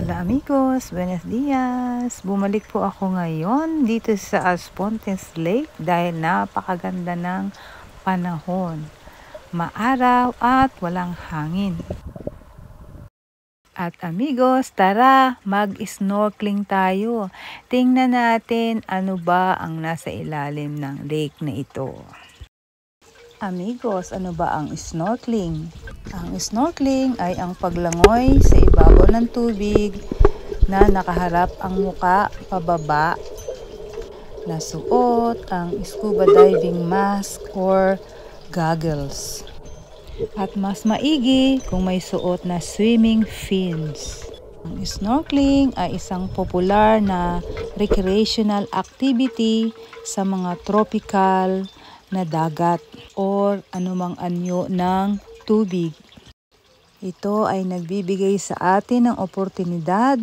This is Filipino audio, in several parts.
Hola amigos, buenos dias! Bumalik po ako ngayon dito sa Aspontes Lake dahil napakaganda ng panahon. Maaraw at walang hangin. At amigos, tara mag-snorkeling tayo. Tingnan natin ano ba ang nasa ilalim ng lake na ito. Amigos, ano ba ang snorkeling? Ang snorkeling ay ang paglangoy sa ibabaw ng tubig na nakaharap ang muka pababa, nasuot ang scuba diving mask or goggles. At mas maigi kung may suot na swimming fins. Ang snorkeling ay isang popular na recreational activity sa mga tropical na dagat or anumang anyo ng tubig. Ito ay nagbibigay sa atin ng oportunidad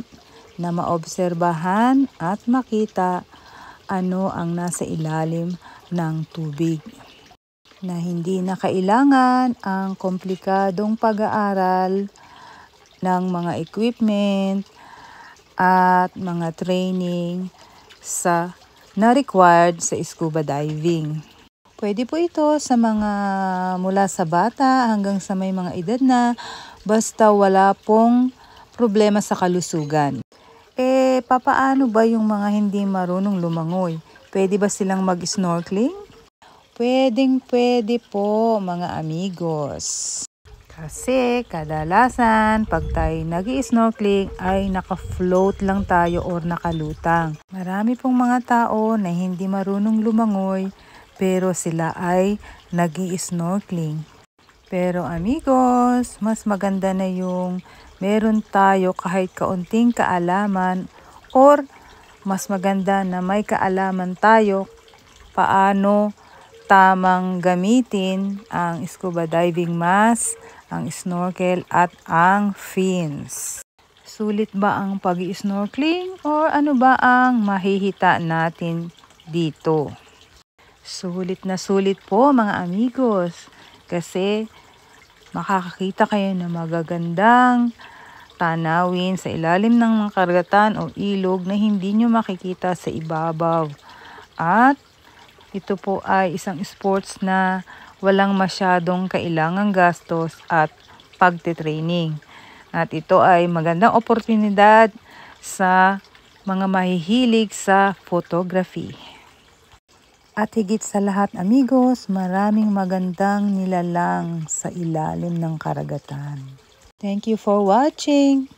na maobserbahan at makita ano ang nasa ilalim ng tubig. Na hindi na kailangan ang komplikadong pag-aaral ng mga equipment at mga training na required sa scuba diving. Pwede po ito sa mga mula sa bata hanggang sa may mga edad na basta wala pong problema sa kalusugan. Papaano ba yung mga hindi marunong lumangoy? Pwede ba silang mag-snorkeling? Pwede po mga amigos. Kasi kadalasan pag tayo nag-snorkeling ay naka-float lang tayo or nakalutang. Marami pong mga tao na hindi marunong lumangoy pero sila ay nag-i-snorkeling. Pero amigos, mas maganda na yung meron tayo kahit kaunting kaalaman or mas maganda na may kaalaman tayo paano tamang gamitin ang scuba diving mask, ang snorkel at ang fins. Sulit ba ang pag-i-snorkeling or ano ba ang mahihita natin dito? Sulit na sulit po mga amigos kasi makakakita kayo ng magagandang tanawin sa ilalim ng mga karagatan o ilog na hindi nyo makikita sa ibabaw. At ito po ay isang sports na walang masyadong kailangang gastos at pagte-training. At ito ay magandang oportunidad sa mga mahihilig sa photography. At higit sa lahat amigos, maraming magandang nilalang sa ilalim ng karagatan. Thank you for watching!